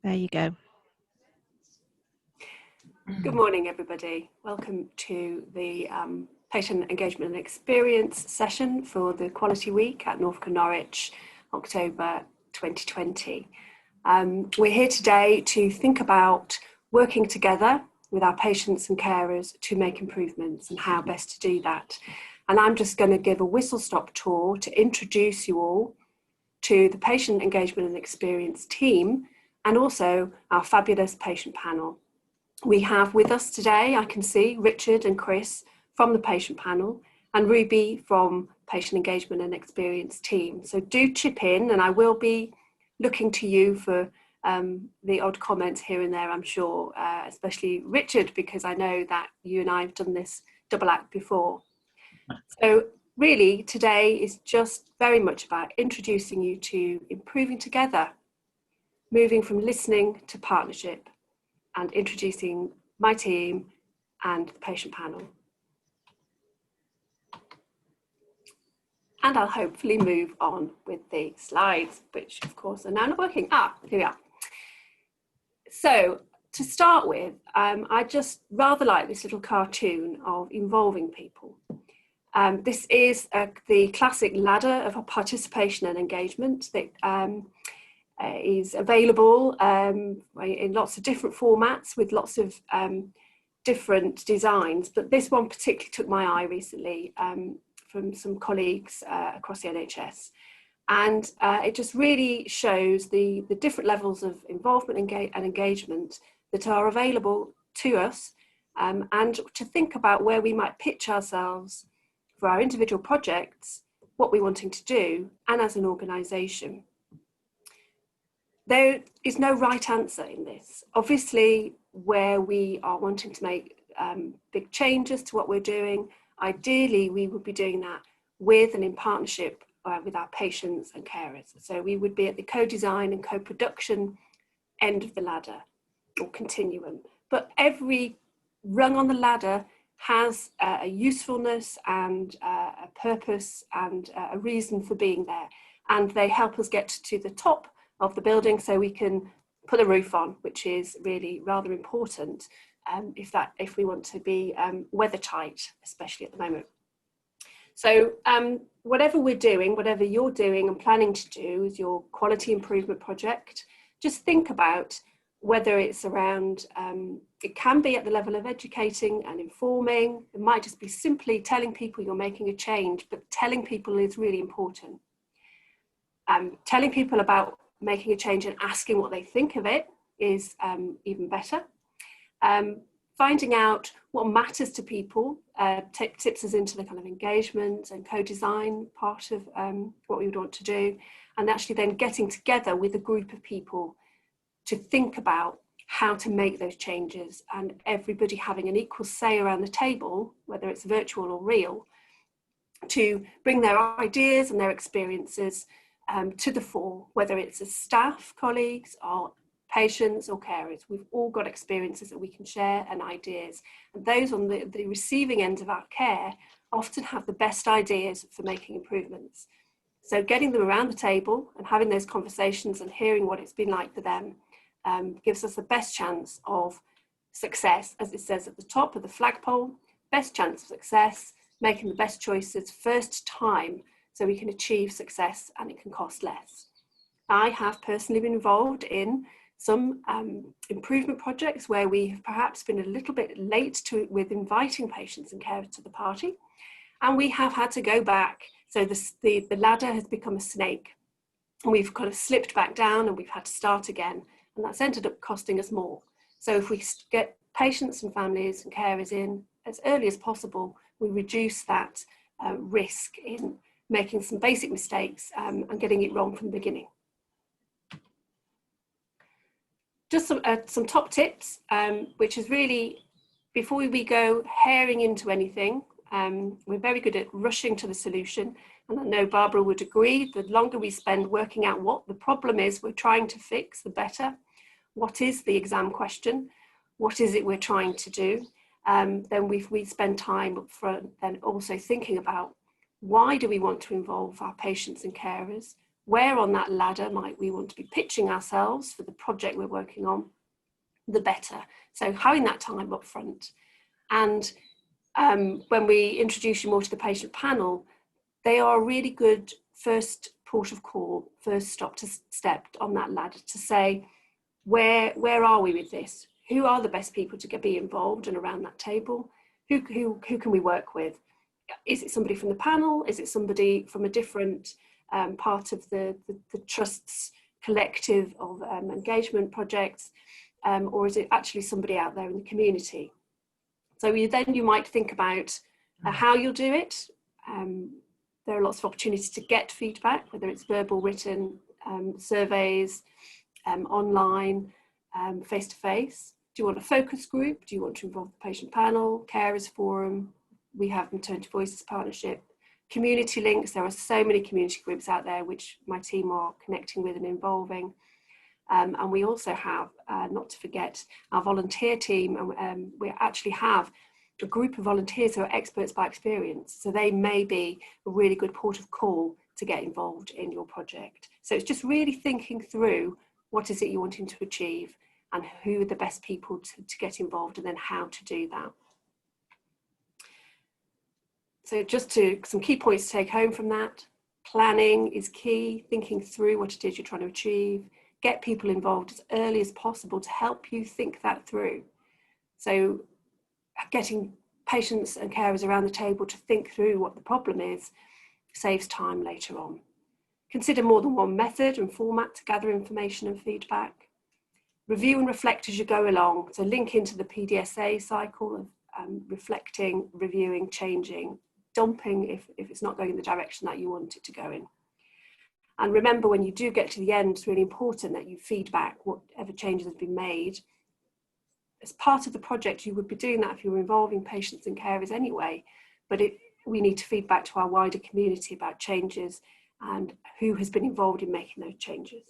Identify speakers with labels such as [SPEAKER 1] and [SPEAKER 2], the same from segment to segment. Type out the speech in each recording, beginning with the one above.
[SPEAKER 1] There you go.
[SPEAKER 2] Good morning, everybody. Welcome to the Patient Engagement and Experience session for the Quality Week at Norfolk and Norwich, October 2020. We're here today to think about working together with our patients and carers to make improvements and how best to do that. And I'm just going to give a whistle-stop tour to introduce you all to the Patient Engagement and Experience team and also our fabulous patient panel. We have with us today, I can see Richard and Chris from the patient panel and Ruby from Patient Engagement and Experience team. So do chip in, and I will be looking to you for the odd comments here and there, I'm sure, especially Richard, because I know that you and I have done this double act before. So really today is just very much about introducing you to improving together, moving from listening to partnership, and introducing my team and the patient panel. And I'll hopefully move on with the slides, which of course are now not working. Here we are. So to start with, I just rather like this little cartoon of involving people. This is the classic ladder of participation and engagement that is available in lots of different formats with lots of different designs, but this one particularly took my eye recently from some colleagues across the NHS, and it just really shows the different levels of involvement and engagement that are available to us, and to think about where we might pitch ourselves for our individual projects, what we're wanting to do, and as an organisation. There is no right answer in this. Obviously, where we are wanting to make big changes to what we're doing, ideally we would be doing that with and in partnership with our patients and carers. So we would be at the co-design and co-production end of the ladder or continuum. But every rung on the ladder has a usefulness and a purpose and a reason for being there. And they help us get to the top of the building so we can put a roof on, which is really rather important if we want to be weather tight, especially at the moment. So whatever we're doing, whatever you're doing and planning to do with your quality improvement project, just think about whether it's around, it can be at the level of educating and informing. It might just be simply telling people you're making a change, but telling people is really important. Telling people about making a change and asking what they think of it is even better. Finding out what matters to people tips us into the kind of engagement and co-design part of what we would want to do, and actually then getting together with a group of people to think about how to make those changes, and everybody having an equal say around the table, whether it's virtual or real, to bring their ideas and their experiences to the fore, whether it's as staff, colleagues, or patients or carers. We've all got experiences that we can share and ideas. And those on the receiving end of our care often have the best ideas for making improvements. So getting them around the table and having those conversations and hearing what it's been like for them gives us the best chance of success, as it says at the top of the flagpole, best chance of success, making the best choices first time, so we can achieve success and it can cost less. I have personally been involved in some improvement projects where we have perhaps been a little bit late with inviting patients and carers to the party, and we have had to go back. So the ladder has become a snake, and we've kind of slipped back down and we've had to start again, and that's ended up costing us more. So if we get patients and families and carers in as early as possible, we reduce that risk in making some basic mistakes and getting it wrong from the beginning. Just some top tips, which is really, before we go herring into anything, we're very good at rushing to the solution. And I know Barbara would agree, the longer we spend working out what the problem is we're trying to fix, the better. What is the exam question? What is it we're trying to do? Then we spend time up front then also thinking about, why do we want to involve our patients and carers? where on that ladder might we want to be pitching ourselves for the project we're working on, the better. So having that time up front. And when we introduce you more to the patient panel, they are a really good first port of call, first step on that ladder to say, where are we with this? Who are the best people to be involved and around that table? Who can we work with? Is it somebody from the panel? Is it somebody from a different part of the Trust's collective of engagement projects? Or is it actually somebody out there in the community? So you might think about how you'll do it. There are lots of opportunities to get feedback, whether it's verbal, written, surveys, online, face-to-face. Do you want a focus group? Do you want to involve the patient panel, carers forum? We have Maternity Voices Partnership, community links. There are so many community groups out there which my team are connecting with and involving. And we also have, not to forget, our volunteer team. And we actually have a group of volunteers who are experts by experience. So they may be a really good port of call to get involved in your project. So it's just really thinking through what is it you're wanting to achieve and who are the best people to get involved, and then how to do that. So just some key points to take home from that. Planning is key, thinking through what it is you're trying to achieve. Get people involved as early as possible to help you think that through. So getting patients and carers around the table to think through what the problem is saves time later on. Consider more than one method and format to gather information and feedback. Review and reflect as you go along. So link into the PDSA cycle of reflecting, reviewing, changing, dumping if it's not going in the direction that you want it to go in. And remember, when you do get to the end, it's really important that you feedback whatever changes have been made. As part of the project, you would be doing that if you were involving patients and carers anyway, but we need to feed back to our wider community about changes and who has been involved in making those changes.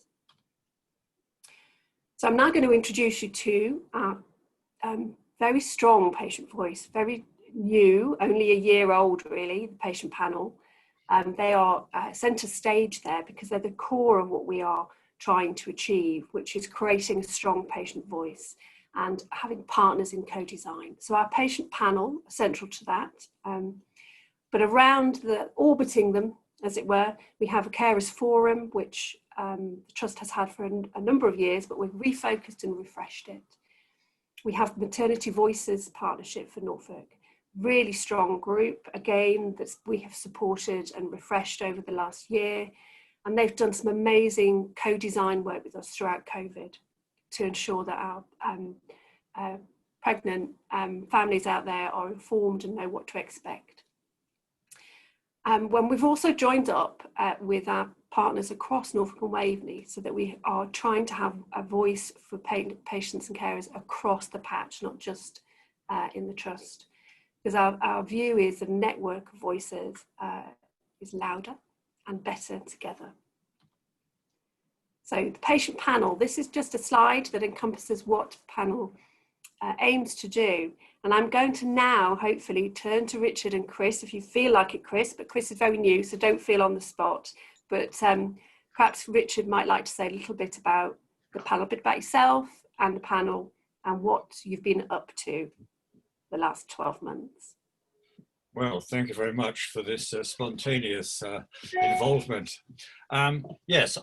[SPEAKER 2] So I'm now going to introduce you to our very strong patient voice, very new, only a year old really, the patient panel. They are centre stage there because they're the core of what we are trying to achieve, which is creating a strong patient voice and having partners in co-design. So our patient panel are central to that, but orbiting them, as it were, we have a carers forum, which the Trust has had for a number of years, but we've refocused and refreshed it. We have Maternity Voices Partnership for Norfolk, really strong group, again, that we have supported and refreshed over the last year. And they've done some amazing co-design work with us throughout COVID to ensure that our pregnant families out there are informed and know what to expect. When we've also joined up with our partners across Norfolk and Waveney, so that we are trying to have a voice for patients and carers across the patch, not just in the Trust. Because our view is a network of voices is louder and better together. So the patient panel, this is just a slide that encompasses what the panel aims to do. And I'm going to now hopefully turn to Richard and Chris, if you feel like it, Chris, but Chris is very new, so don't feel on the spot. But perhaps Richard might like to say a little bit about the panel, a bit about yourself and the panel and what you've been up to the last 12 months.
[SPEAKER 3] Well, thank you very much for this spontaneous involvement. Yes,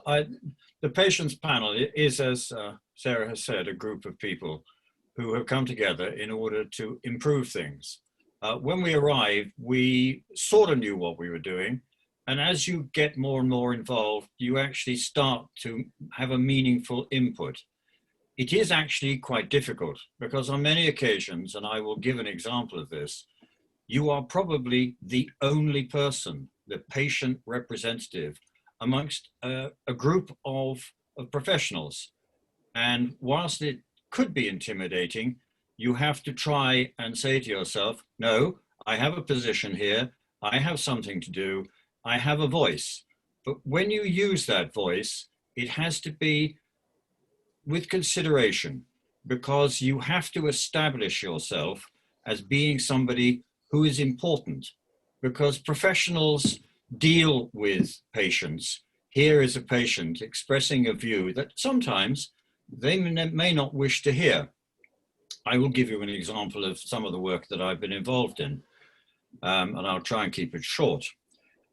[SPEAKER 3] the patients panel is, as Sarah has said, a group of people who have come together in order to improve things. When we arrived, we sort of knew what we were doing. And as you get more and more involved, you actually start to have a meaningful input. It is actually quite difficult because on many occasions, and I will give an example of this, you are probably the only person, the patient representative, amongst a group of professionals. And whilst it could be intimidating, you have to try and say to yourself, no, I have a position here, I have something to do, I have a voice. But when you use that voice, it has to be with consideration, because you have to establish yourself as being somebody who is important, because professionals deal with patients here is a patient expressing a view that sometimes they may not wish to hear. I will give you an example of some of the work that I've been involved in, and I'll try and keep it short.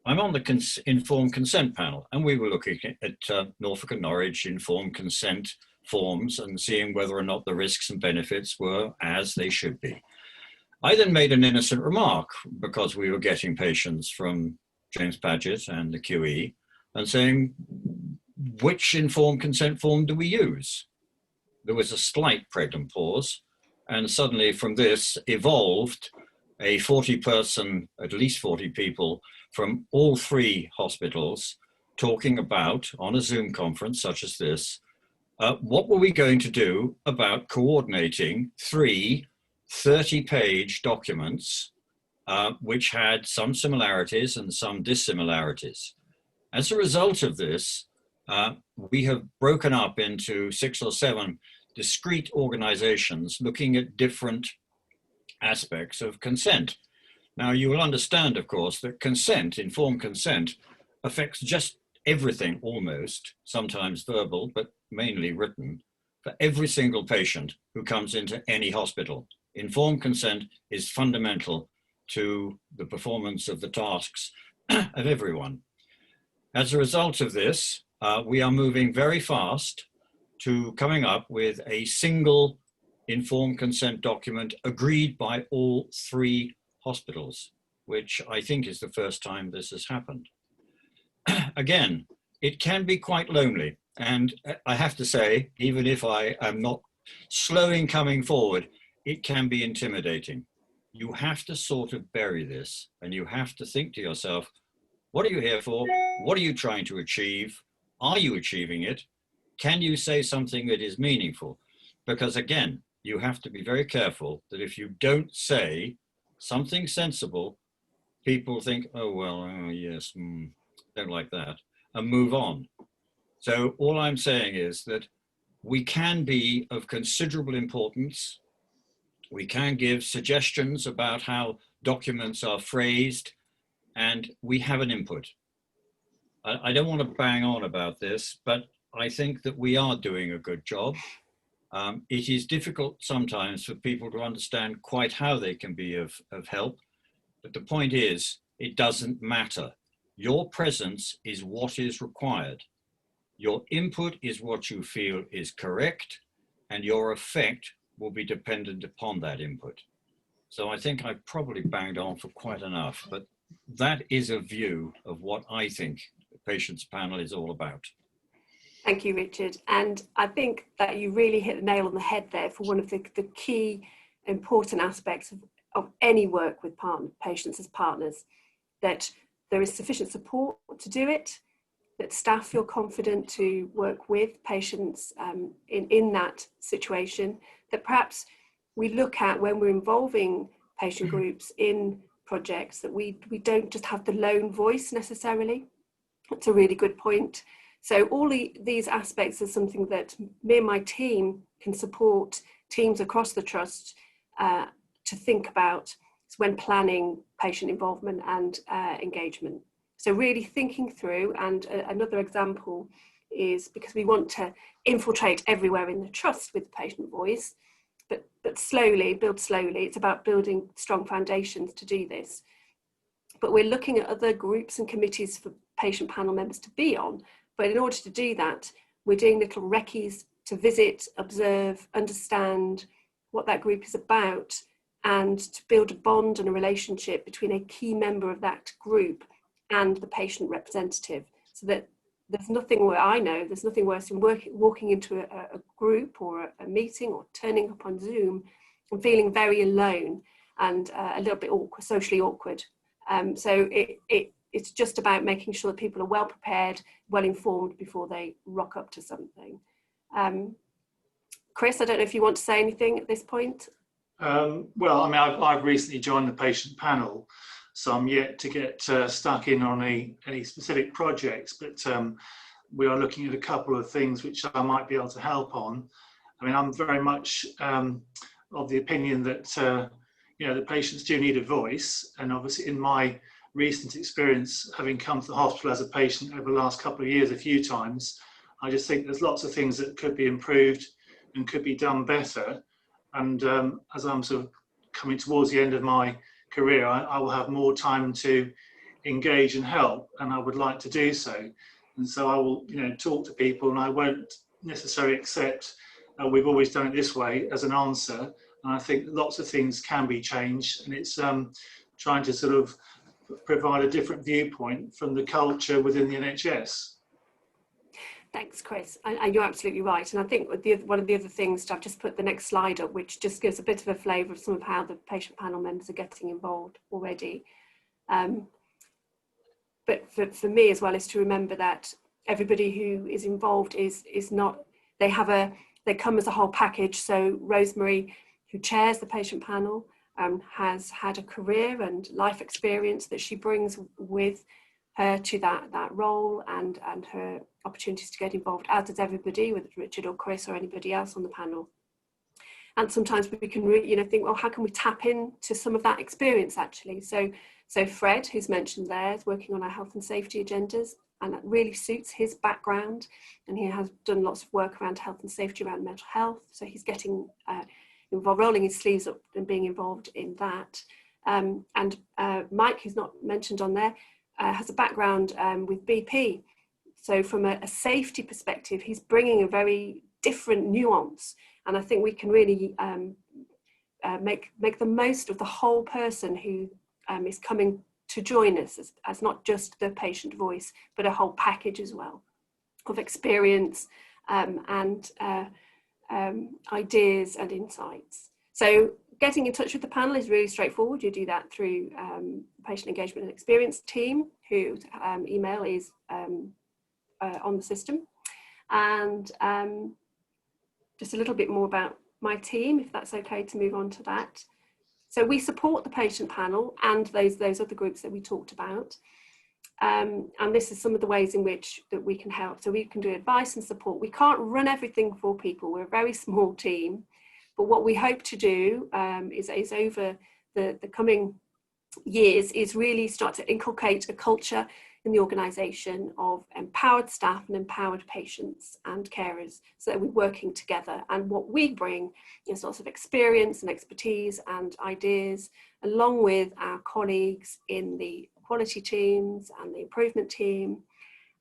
[SPEAKER 3] I'm on the informed consent panel, and we were looking at Norfolk and Norwich informed consent forms and seeing whether or not the risks and benefits were as they should be. I then made an innocent remark because we were getting patients from James Paget and the QE and saying, which informed consent form do we use? There was a slight pregnant pause, and suddenly from this evolved a 40-person, at least 40 people from all 3 hospitals talking about, on a Zoom conference such as this, what were we going to do about coordinating 3 30-page documents which had some similarities and some dissimilarities. As a result of this, we have broken up into 6 or 7 discrete organizations looking at different aspects of consent. Now, you will understand, of course, that consent, informed consent, affects just everything almost, sometimes verbal, but mainly written, for every single patient who comes into any hospital. Informed consent is fundamental to the performance of the tasks of everyone. As a result of this, we are moving very fast to coming up with a single informed consent document agreed by all 3 hospitals, which I think is the first time this has happened. Again, it can be quite lonely. And I have to say, even if I am not slow in coming forward, it can be intimidating. You have to sort of bury this and you have to think to yourself, what are you here for? What are you trying to achieve? Are you achieving it? Can you say something that is meaningful? Because again, you have to be very careful that if you don't say something sensible, people think, oh, well, oh, yes, don't like that, and move on. So all I'm saying is that we can be of considerable importance. We can give suggestions about how documents are phrased, and we have an input. I don't want to bang on about this, but I think that we are doing a good job. It is difficult sometimes for people to understand quite how they can be of help, but the point is, it doesn't matter. Your presence is what is required. Your input is what you feel is correct, and your effect will be dependent upon that input. So I think I've probably banged on for quite enough, but that is a view of what I think the patients panel is all about.
[SPEAKER 2] Thank you, Richard. And I think that you really hit the nail on the head there for one of the key important aspects of any work with patients as partners, that there is sufficient support to do it, that staff feel confident to work with patients in that situation, that perhaps we look at when we're involving patient groups in projects, that we don't just have the lone voice necessarily. That's a really good point. So all these aspects are something that me and my team can support teams across the trust to think about when planning patient involvement and engagement. So really thinking through, and another example is because we want to infiltrate everywhere in the trust with the patient voice, but slowly, build slowly. It's about building strong foundations to do this. But we're looking at other groups and committees for patient panel members to be on. But in order to do that, we're doing little recce's to visit, observe, understand what that group is about, and to build a bond and a relationship between a key member of that group and the patient representative, so that there's nothing where I know there's nothing worse than walking into a group or a meeting or turning up on Zoom and feeling very alone and a little bit awkward, socially awkward. So it's just about making sure that people are well prepared, well informed before they rock up to something. Chris, I don't know if you want to say anything at this point.
[SPEAKER 4] Well, I mean, I've recently joined the patient panel, so I'm yet to get stuck in on any specific projects, but we are looking at a couple of things which I might be able to help on. I mean, I'm very much of the opinion that, you know, the patients do need a voice, and obviously in my recent experience, having come to the hospital as a patient over the last couple of years a few times, I just think there's lots of things that could be improved and could be done better. And as I'm sort of coming towards the end of my career, I will have more time to engage and help, and I would like to do so. And so I will, talk to people, and I won't necessarily accept we've always done it this way as an answer. And I think lots of things can be changed, and it's trying to sort of provide a different viewpoint from the culture within the NHS.
[SPEAKER 2] Thanks, Chris. And you're absolutely right. And I think one of the other things, I've just put the next slide up, which just gives a bit of a flavour of some of how the patient panel members are getting involved already. But for me as well is to remember that everybody who is involved is not, they come as a whole package. So Rosemary, who chairs the patient panel, has had a career and life experience that she brings with her to that role and her opportunities to get involved, as does everybody, whether Richard or Chris or anybody else on the panel. And sometimes we can think, well, how can we tap into some of that experience actually? So Fred, who's mentioned there, is working on our health and safety agendas, and that really suits his background. And he has done lots of work around health and safety, around mental health. So he's getting involved, rolling his sleeves up and being involved in that. And Mike, who's not mentioned on there, has a background with BP. So from a safety perspective, he's bringing a very different nuance. And I think we can really make the most of the whole person who is coming to join us as not just the patient voice, but a whole package as well of experience and ideas and insights. So getting in touch with the panel is really straightforward. You do that through the patient engagement and experience team, whose email is on the system. And just a little bit more about my team, if that's okay to move on to that. So we support the patient panel and those other groups that we talked about. And this is some of the ways in which that we can help. So we can do advice and support. We can't run everything for people. We're a very small team. But what we hope to do is over the coming years is really start to inculcate a culture in the organisation of empowered staff and empowered patients and carers, so that we're working together. And what we bring is lots of experience and expertise and ideas, along with our colleagues in the quality teams and the improvement team,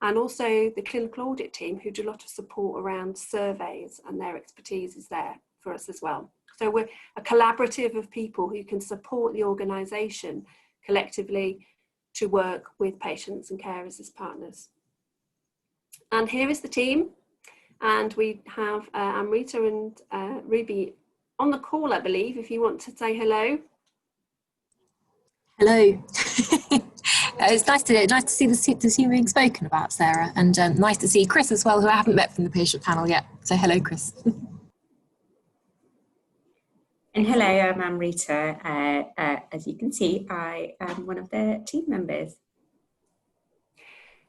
[SPEAKER 2] and also the clinical audit team, who do a lot of support around surveys, and their expertise is there for us as well. So we're a collaborative of people who can support the organisation collectively to work with patients and carers as partners. And here is the team. And we have Amrita and Ruby on the call, I believe, if you want to say hello.
[SPEAKER 5] Hello. It's nice to see the team being spoken about, Sarah, and nice to see Chris as well, who I haven't met from the patient panel yet. So hello, Chris.
[SPEAKER 6] And hello, I'm Amrita. As you can see, I am one of the team members.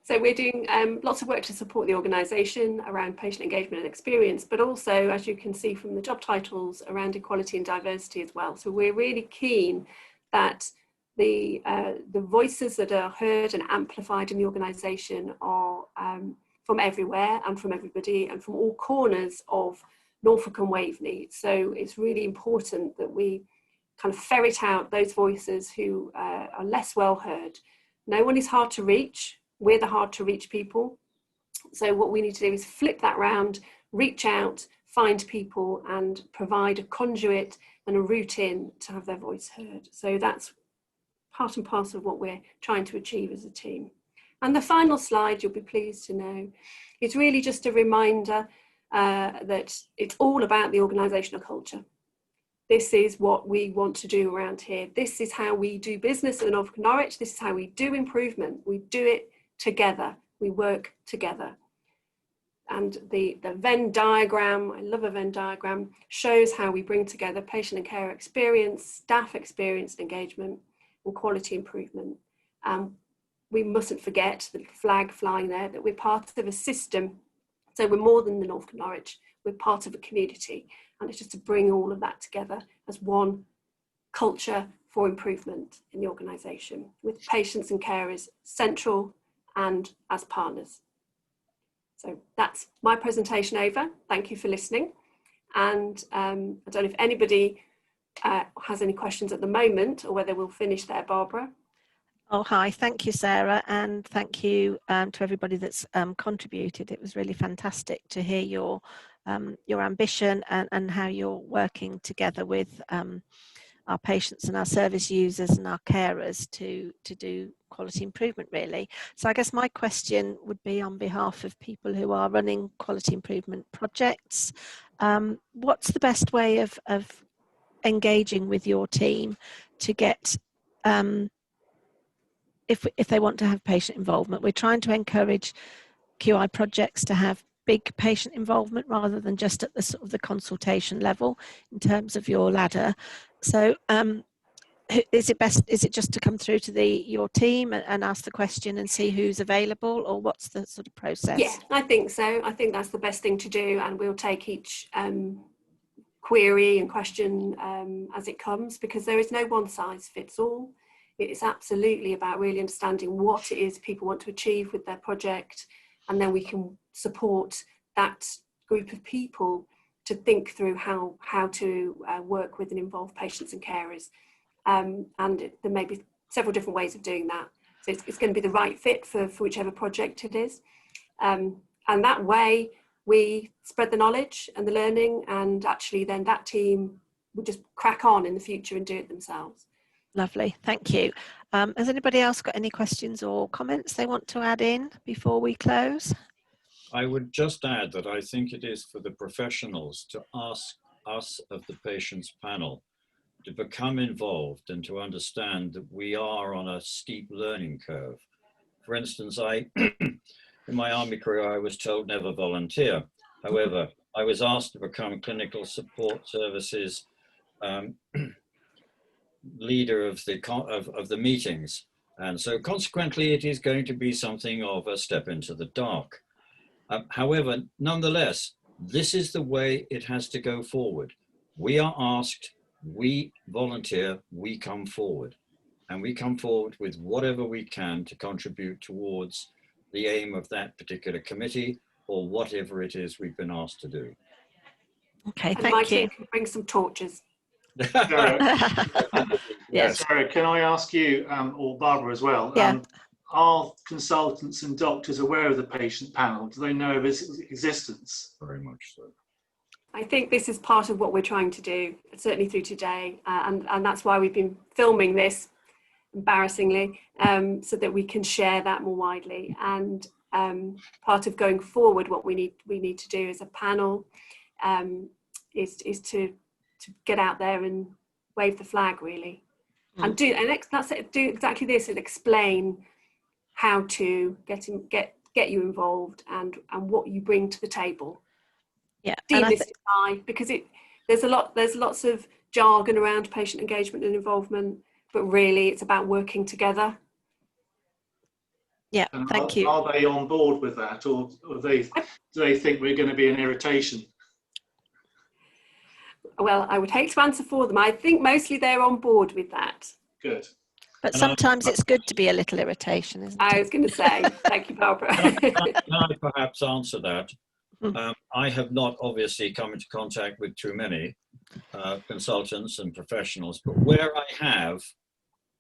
[SPEAKER 2] So we're doing lots of work to support the organisation around patient engagement and experience, but also, as you can see from the job titles, around equality and diversity as well. So we're really keen that the voices that are heard and amplified in the organisation are from everywhere and from everybody and from all corners of Norfolk and Waveney. So it's really important that we kind of ferret out those voices who are less well heard. No one is hard to reach. We're the hard to reach people. So what we need to do is flip that round, reach out, find people and provide a conduit and a route in to have their voice heard. So that's part and parcel of what we're trying to achieve as a team. And the final slide, you'll be pleased to know, is really just a reminder that it's all about the organisational culture. This is what we want to do around here. This is how we do business in Norfolk and Norwich. This is how we do improvement. We do it together. We work together. And the Venn diagram, I love a Venn diagram, shows how we bring together patient and care experience, staff experience and engagement, and quality improvement. We mustn't forget the flag flying there, that we're part of a system. So we're more than the Norfolk and Norwich, we're part of a community. And it's just to bring all of that together as one culture for improvement in the organisation, with patients and carers central and as partners. So that's my presentation over. Thank you for listening. And I don't know if anybody has any questions at the moment, or whether we'll finish there, Barbara.
[SPEAKER 1] Oh, hi. Thank you, Sarah. And thank you to everybody that's contributed. It was really fantastic to hear your ambition and how you're working together with our patients and our service users and our carers to do quality improvement, really. So I guess my question would be on behalf of people who are running quality improvement projects. What's the best way of engaging with your team to get, if they want to have patient involvement? We're trying to encourage QI projects to have big patient involvement rather than just at the sort of the consultation level in terms of your ladder. So is it just to come through to your team and ask the question and see who's available, or what's the sort of process?
[SPEAKER 2] Yeah, I think so. I think that's the best thing to do, and we'll take each query and question as it comes, because there is no one size fits all. It's absolutely about really understanding what it is people want to achieve with their project, and then we can support that group of people to think through how to work with and involve patients and carers. And there may be several different ways of doing that. So it's going to be the right fit for whichever project it is. And that way we spread the knowledge and the learning, and actually then that team will just crack on in the future and do it themselves.
[SPEAKER 1] Lovely, thank you. Has anybody else got any questions or comments they want to add in before we close?
[SPEAKER 3] I would just add that I think it is for the professionals to ask us of the patients panel to become involved and to understand that we are on a steep learning curve. For instance, in my army career, I was told never volunteer. However, I was asked to become clinical support services leader of the meetings. And so consequently, it is going to be something of a step into the dark. However, nonetheless, this is the way it has to go forward. We are asked, we volunteer, we come forward, and we come forward with whatever we can to contribute towards the aim of that particular committee or whatever it is we've been asked to do.
[SPEAKER 1] Okay,
[SPEAKER 2] And
[SPEAKER 1] thank
[SPEAKER 2] my
[SPEAKER 1] you.
[SPEAKER 2] team can bring some torches.
[SPEAKER 1] Yes.
[SPEAKER 4] Sarah, can I ask you, or Barbara as well,
[SPEAKER 1] Yeah.
[SPEAKER 4] are consultants and doctors aware of the patient panel? Do they know of its existence?
[SPEAKER 3] Very much so.
[SPEAKER 2] I think this is part of what we're trying to do, certainly through today, and that's why we've been filming this, embarrassingly, so that we can share that more widely. And part of going forward, what we need to do as a panel is to get out there and wave the flag, really, and do exactly this and explain how to get you involved and what you bring to the table.
[SPEAKER 1] Yeah,
[SPEAKER 2] Demystify, because there's lots of jargon around patient engagement and involvement, but really it's about working together.
[SPEAKER 1] Yeah,
[SPEAKER 4] And
[SPEAKER 1] thank you.
[SPEAKER 4] Are they on board with that, or do they think we're going to be an irritation?
[SPEAKER 2] Well, I would hate to answer for them. I think mostly they're on board with that.
[SPEAKER 4] Good.
[SPEAKER 1] But sometimes it's good to be a little irritation, isn't it?
[SPEAKER 2] I was going to say, thank you, Barbara.
[SPEAKER 3] Can I perhaps answer that? I have not obviously come into contact with too many consultants and professionals, but where I have,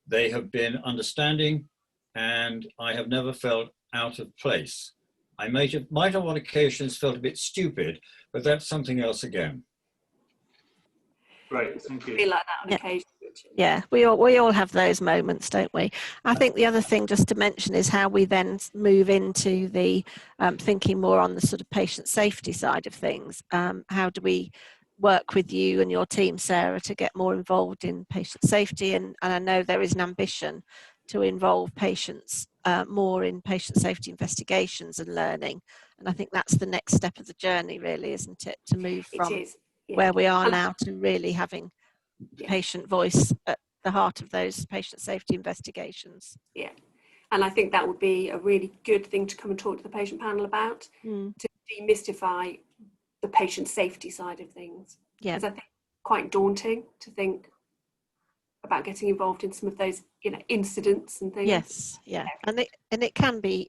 [SPEAKER 3] they have been understanding, and I have never felt out of place. I might have on occasions felt a bit stupid, but that's something else again.
[SPEAKER 4] Great, thank you.
[SPEAKER 2] I feel like that on occasion.
[SPEAKER 1] Yeah, we all have those moments, don't we? I think the other thing just to mention is how we then move into the thinking more on the sort of patient safety side of things. How do we work with you and your team, Sarah, to get more involved in patient safety? And I know there is an ambition to involve patients more in patient safety investigations and learning. And I think that's the next step of the journey, really, isn't it? To move from where we are now to really having patient voice at the heart of those patient safety investigations.
[SPEAKER 2] Yeah, and I think that would be a really good thing to come and talk to the patient panel about, to demystify the patient safety side of things. Yeah, because I think it's quite daunting to think about getting involved in some of those, you know, incidents and things.
[SPEAKER 1] Yes, yeah, and it can be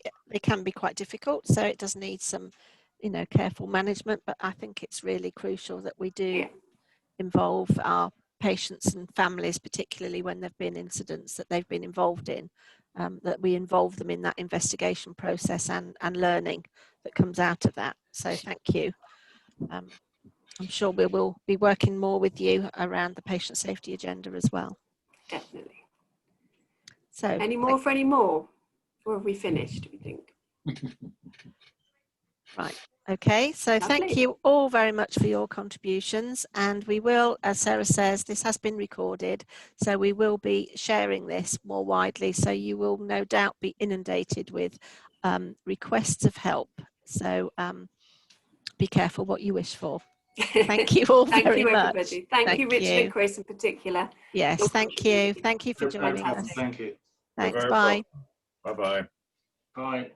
[SPEAKER 1] quite difficult. So it does need some, you know, careful management. But I think it's really crucial that we do involve our patients and families, particularly when there've been incidents that they've been involved in, that we involve them in that investigation process and learning that comes out of that. So thank you. I'm sure we will be working more with you around the patient safety agenda as well.
[SPEAKER 2] Definitely.
[SPEAKER 1] So
[SPEAKER 2] any more for any more? Or have we finished, do you think?
[SPEAKER 1] Right. Okay, so
[SPEAKER 2] Lovely.
[SPEAKER 1] thank you all very much for your contributions, and we will, as Sarah says, this has been recorded, so we will be sharing this more widely, so you will no doubt be inundated with requests of help. So be careful what you wish for. Thank you all
[SPEAKER 2] Thank
[SPEAKER 1] very
[SPEAKER 2] you,
[SPEAKER 1] much.
[SPEAKER 2] everybody. Thank you, Richard and Chris in particular.
[SPEAKER 1] Yes, thank you. Thank you for joining us.
[SPEAKER 4] Thank you.
[SPEAKER 1] Thanks, bye.
[SPEAKER 3] Bye-bye.
[SPEAKER 4] Bye.